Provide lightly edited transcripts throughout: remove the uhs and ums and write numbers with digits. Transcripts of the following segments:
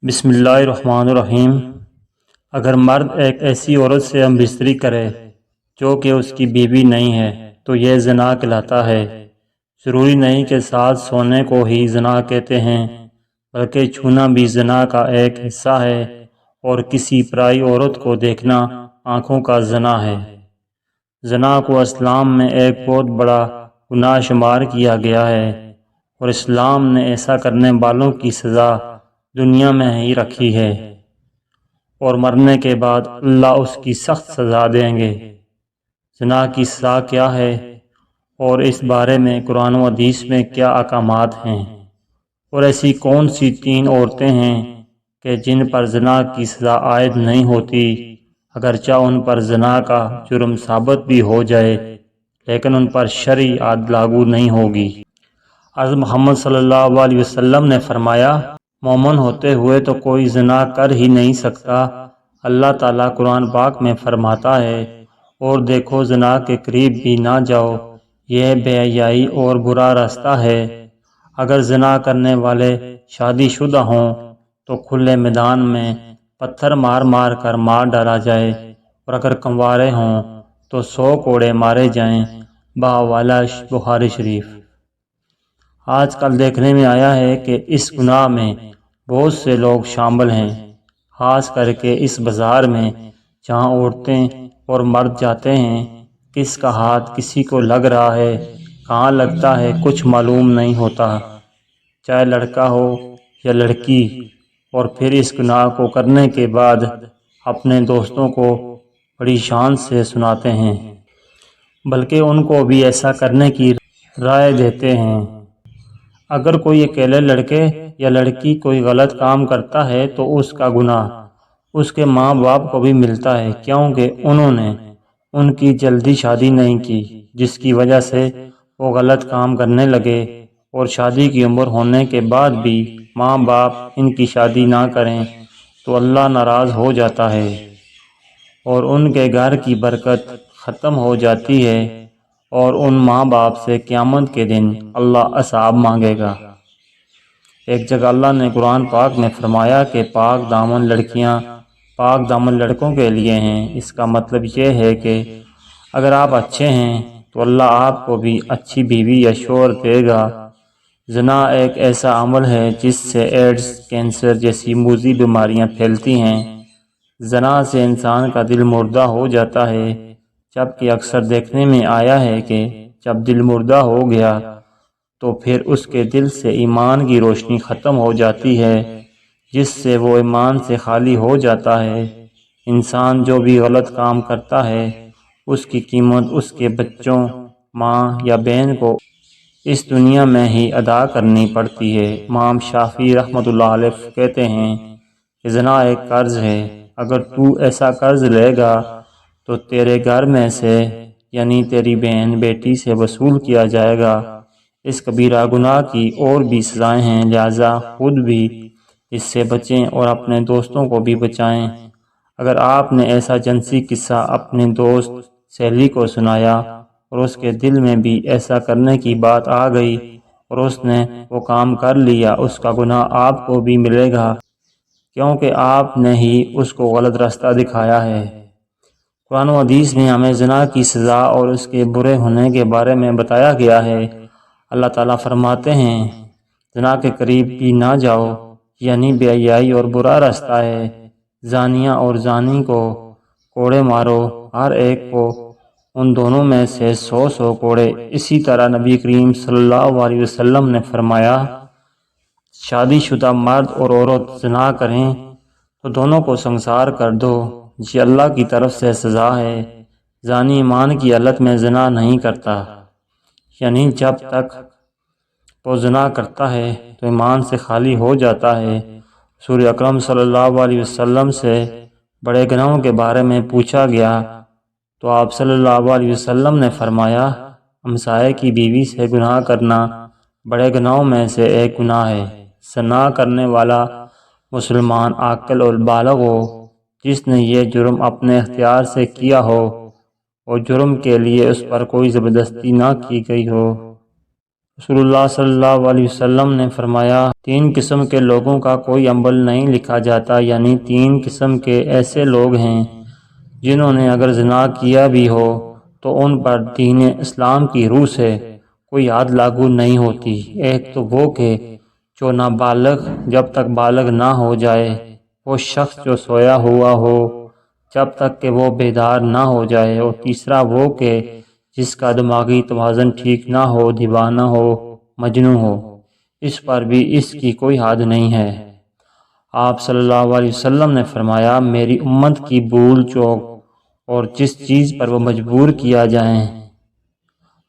بسم اللہ الرحمن الرحیم۔ اگر مرد ایک ایسی عورت سے ہم بستری کرے جو کہ اس کی بیوی نہیں ہے تو یہ زنا کہلاتا ہے۔ ضروری نہیں کہ ساتھ سونے کو ہی زنا کہتے ہیں، بلکہ چھونا بھی زنا کا ایک حصہ ہے، اور کسی پرائی عورت کو دیکھنا آنکھوں کا زنا ہے۔ زنا کو اسلام میں ایک بہت بڑا گناہ شمار کیا گیا ہے، اور اسلام نے ایسا کرنے والوں کی سزا دنیا میں ہی رکھی ہے، اور مرنے کے بعد اللہ اس کی سخت سزا دیں گے۔ زنا کی سزا کیا ہے اور اس بارے میں قرآن و حدیث میں کیا احکامات ہیں، اور ایسی کون سی 3 عورتیں ہیں کہ جن پر زنا کی سزا عائد نہیں ہوتی، اگرچہ ان پر زنا کا جرم ثابت بھی ہو جائے لیکن ان پر شرعی حد لاگو نہیں ہوگی۔ حضرت محمد صلی اللہ علیہ وسلم نے فرمایا، مومن ہوتے ہوئے تو کوئی زنا کر ہی نہیں سکتا۔ اللہ تعالیٰ قرآن پاک میں فرماتا ہے، اور دیکھو زنا کے قریب بھی نہ جاؤ، یہ بے حیائی اور برا راستہ ہے۔ اگر زنا کرنے والے شادی شدہ ہوں تو کھلے میدان میں پتھر مار مار کر مار ڈالا جائے، اور اگر کنوارے ہوں تو 100 کوڑے مارے جائیں۔ بحوالہ بخاری شریف۔ آج کل دیکھنے میں آیا ہے کہ اس گناہ میں بہت سے لوگ شامل ہیں، خاص کر کے اس بازار میں جہاں عورتیں اور مرد جاتے ہیں۔ کس کا ہاتھ کسی کو لگ رہا ہے، کہاں لگتا ہے کچھ معلوم نہیں ہوتا، چاہے لڑکا ہو یا لڑکی، اور پھر اس گناہ کو کرنے کے بعد اپنے دوستوں کو بڑی شان سے سناتے ہیں، بلکہ ان کو بھی ایسا کرنے کی رائے دیتے ہیں۔ اگر کوئی اکیلے لڑکے یا لڑکی کوئی غلط کام کرتا ہے تو اس کا گناہ اس کے ماں باپ کو بھی ملتا ہے، کیونکہ انہوں نے ان کی جلدی شادی نہیں کی، جس کی وجہ سے وہ غلط کام کرنے لگے، اور شادی کی عمر ہونے کے بعد بھی ماں باپ ان کی شادی نہ کریں تو اللہ ناراض ہو جاتا ہے، اور ان کے گھر کی برکت ختم ہو جاتی ہے، اور ان ماں باپ سے قیامت کے دن اللہ حساب مانگے گا۔ ایک جگہ اللہ نے قرآن پاک میں فرمایا کہ پاک دامن لڑکیاں پاک دامن لڑکوں کے لیے ہیں۔ اس کا مطلب یہ ہے کہ اگر آپ اچھے ہیں تو اللہ آپ کو بھی اچھی بیوی یا شوہر دے گا۔ زنا ایک ایسا عمل ہے جس سے ایڈز، کینسر جیسی موذی بیماریاں پھیلتی ہیں۔ زنا سے انسان کا دل مردہ ہو جاتا ہے، جبکہ اکثر دیکھنے میں آیا ہے کہ جب دل مردہ ہو گیا تو پھر اس کے دل سے ایمان کی روشنی ختم ہو جاتی ہے، جس سے وہ ایمان سے خالی ہو جاتا ہے۔ انسان جو بھی غلط کام کرتا ہے اس کی قیمت اس کے بچوں، ماں یا بہن کو اس دنیا میں ہی ادا کرنی پڑتی ہے۔ امام شافعی رحمۃ اللہ علیہ کہتے ہیں کہ زنا ایک قرض ہے، اگر تو ایسا قرض لے گا تو تیرے گھر میں سے یعنی تیری بہن بیٹی سے وصول کیا جائے گا۔ اس کبیرہ گناہ کی اور بھی سزائیں ہیں، لہذا خود بھی اس سے بچیں اور اپنے دوستوں کو بھی بچائیں۔ اگر آپ نے ایسا جنسی قصہ اپنے دوست سہیلی کو سنایا اور اس کے دل میں بھی ایسا کرنے کی بات آ گئی اور اس نے وہ کام کر لیا، اس کا گناہ آپ کو بھی ملے گا، کیونکہ آپ نے ہی اس کو غلط راستہ دکھایا ہے۔ قرآن و حدیث میں ہمیں زنا کی سزا اور اس کے برے ہونے کے بارے میں بتایا گیا ہے۔ اللہ تعالیٰ فرماتے ہیں، زنا کے قریب بھی نہ جاؤ، یعنی بے حیائی اور برا راستہ ہے۔ زانیہ اور زانی کو کوڑے مارو، ہر ایک کو ان دونوں میں سے 100 کوڑے۔ اسی طرح نبی کریم صلی اللہ علیہ وسلم نے فرمایا، شادی شدہ مرد اور عورت زنا کریں تو دونوں کو سنسار کر دو، یہ اللہ کی طرف سے سزا ہے۔ زانی ایمان کی حالت میں زنا نہیں کرتا، یعنی جب تک وہ زنا کرتا ہے تو ایمان سے خالی ہو جاتا ہے۔ رسول اکرم صلی اللہ علیہ وسلم سے بڑے گناہوں کے بارے میں پوچھا گیا تو آپ صلی اللہ علیہ وسلم نے فرمایا، ہمسائے کی بیوی سے گناہ کرنا بڑے گناہوں میں سے ایک گناہ ہے۔ زنا کرنے والا مسلمان عاقل اور بالغ ہو، جس نے یہ جرم اپنے اختیار سے کیا ہو اور جرم کے لیے اس پر کوئی زبردستی نہ کی گئی ہو۔ رسول اللہ صلی اللہ علیہ وسلم نے فرمایا 3 قسم کے لوگوں کا کوئی عمل نہیں لکھا جاتا، یعنی 3 قسم کے ایسے لوگ ہیں جنہوں نے اگر زنا کیا بھی ہو تو ان پر دین اسلام کی روح سے کوئی حد لاگو نہیں ہوتی۔ ایک تو وہ کہ جو نابالغ جب تک بالغ نہ ہو جائے، وہ شخص جو سویا ہوا ہو جب تک کہ وہ بیدار نہ ہو جائے، اور تیسرا وہ کہ جس کا دماغی توازن ٹھیک نہ ہو، دیوانہ ہو، مجنون ہو، اس پر بھی اس کی کوئی حد نہیں ہے۔ آپ صلی اللہ علیہ وسلم نے فرمایا میری امت کی بھول چوک اور جس چیز پر وہ مجبور کیا جائیں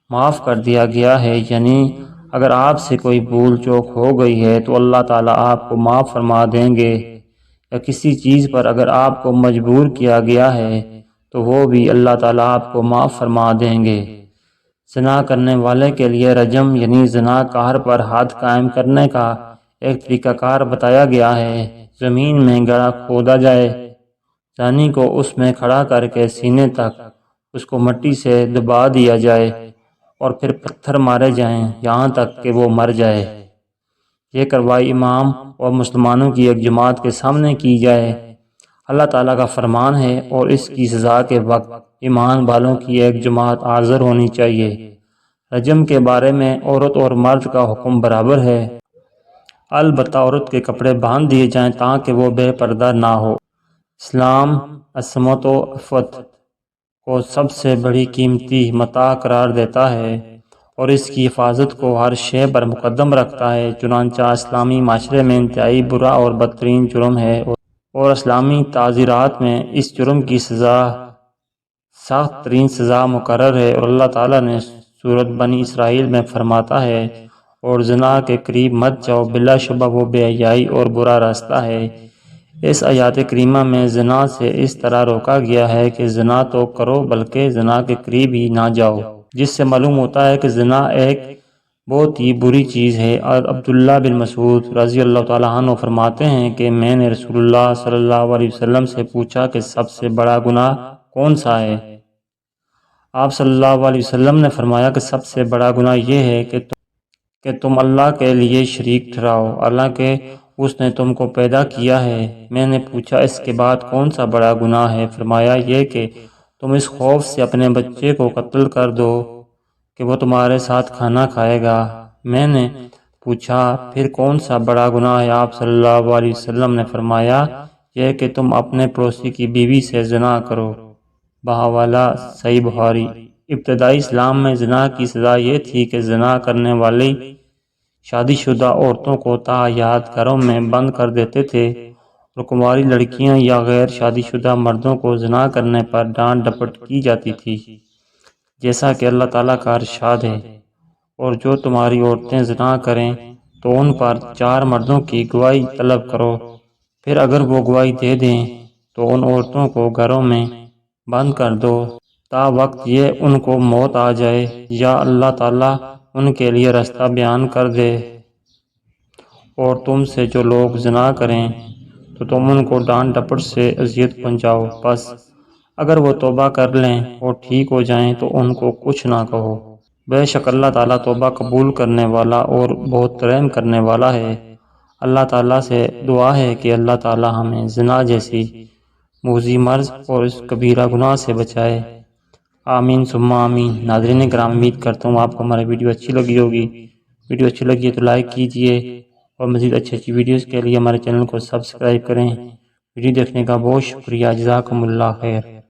معاف کر دیا گیا ہے، یعنی اگر آپ سے کوئی بھول چوک ہو گئی ہے تو اللہ تعالیٰ آپ کو معاف فرما دیں گے، یا کسی چیز پر اگر آپ کو مجبور کیا گیا ہے تو وہ بھی اللہ تعالیٰ آپ کو معاف فرما دیں گے۔ زنا کرنے والے کے لیے رجم یعنی زنا کار پر حد قائم کرنے کا ایک طریقہ کار بتایا گیا ہے۔ زمین میں گڑھا کھودا جائے، زانی کو اس میں کھڑا کر کے سینے تک اس کو مٹی سے دبا دیا جائے اور پھر پتھر مارے جائیں یہاں تک کہ وہ مر جائے۔ یہ کارروائی امام اور مسلمانوں کی ایک جماعت کے سامنے کی جائے۔ اللہ تعالیٰ کا فرمان ہے اور اس کی سزا کے وقت ایمان والوں کی ایک جماعت حاضر ہونی چاہیے۔ رجم کے بارے میں عورت اور مرد کا حکم برابر ہے، البتہ عورت کے کپڑے باندھ دیے جائیں تاکہ وہ بے پردہ نہ ہو۔ اسلام عصمت و عفت کو سب سے بڑی قیمتی متاع قرار دیتا ہے اور اس کی حفاظت کو ہر شے پر مقدم رکھتا ہے، چنانچہ اسلامی معاشرے میں انتہائی برا اور بدترین جرم ہے اور اسلامی تعزیرات میں اس جرم کی سزا سخت ترین سزا مقرر ہے، اور اللہ تعالیٰ نے سورۃ بنی اسرائیل میں فرماتا ہے اور زنا کے قریب مت جاؤ، بلا شبہ وہ بے حیائی اور برا راستہ ہے۔ اس آیات کریمہ میں زنا سے اس طرح روکا گیا ہے کہ زنا تو کرو بلکہ زنا کے قریب ہی نہ جاؤ، جس سے معلوم ہوتا ہے کہ زنا ایک بہت ہی بری چیز ہے۔ اور عبداللہ بن مسعود رضی اللہ تعالیٰ عنہ فرماتے ہیں کہ میں نے رسول اللہ صلی اللہ علیہ وسلم سے پوچھا کہ سب سے بڑا گناہ کون سا ہے؟ آپ صلی اللہ علیہ وسلم نے فرمایا کہ سب سے بڑا گناہ یہ ہے کہ تم اللہ کے لیے شریک ٹھہراؤ، حالانکہ اس نے تم کو پیدا کیا ہے۔ میں نے پوچھا اس کے بعد کون سا بڑا گناہ ہے؟ فرمایا یہ کہ تم اس خوف سے اپنے بچے کو قتل کر دو کہ وہ تمہارے ساتھ کھانا کھائے گا۔ میں نے پوچھا پھر کون سا بڑا گناہ ہے؟ آپ صلی اللہ علیہ وسلم نے فرمایا یہ کہ تم اپنے پڑوسی کی بیوی سے زنا کرو۔ بحوالہ صحیح بخاری۔ ابتدائی اسلام میں زنا کی سزا یہ تھی کہ زنا کرنے والی شادی شدہ عورتوں کو تاحیات گھروں میں بند کر دیتے تھے اور کنواری لڑکیاں یا غیر شادی شدہ مردوں کو زنا کرنے پر ڈانٹ ڈپٹ کی جاتی تھی، جیسا کہ اللہ تعالیٰ کا ارشاد ہے اور جو تمہاری عورتیں زنا کریں تو ان پر 4 مردوں کی گواہی طلب کرو، پھر اگر وہ گواہی دے دیں تو ان عورتوں کو گھروں میں بند کر دو تا وقت یہ ان کو موت آ جائے یا اللہ تعالیٰ ان کے لیے راستہ بیان کر دے۔ اور تم سے جو لوگ زنا کریں تو تم ان کو ڈانٹ ڈپٹ سے اذیت پہنچاؤ، بس اگر وہ توبہ کر لیں اور ٹھیک ہو جائیں تو ان کو کچھ نہ کہو، بے شک اللہ تعالیٰ توبہ قبول کرنے والا اور بہت رحم کرنے والا ہے۔ اللہ تعالیٰ سے دعا ہے کہ اللہ تعالیٰ ہمیں زنا جیسی موذی مرض اور اس کبیرہ گناہ سے بچائے، آمین ثم آمین۔ ناظرین کرام، امید کرتا ہوں آپ کو ہماری ویڈیو اچھی لگی ہوگی۔ ویڈیو اچھی لگی ہے تو لائک کیجئے اور مزید اچھی ویڈیوز کے لیے ہمارے چینل کو سبسکرائب کریں۔ ویڈیو دیکھنے کا بہت شکریہ، جزاکم اللہ خیر۔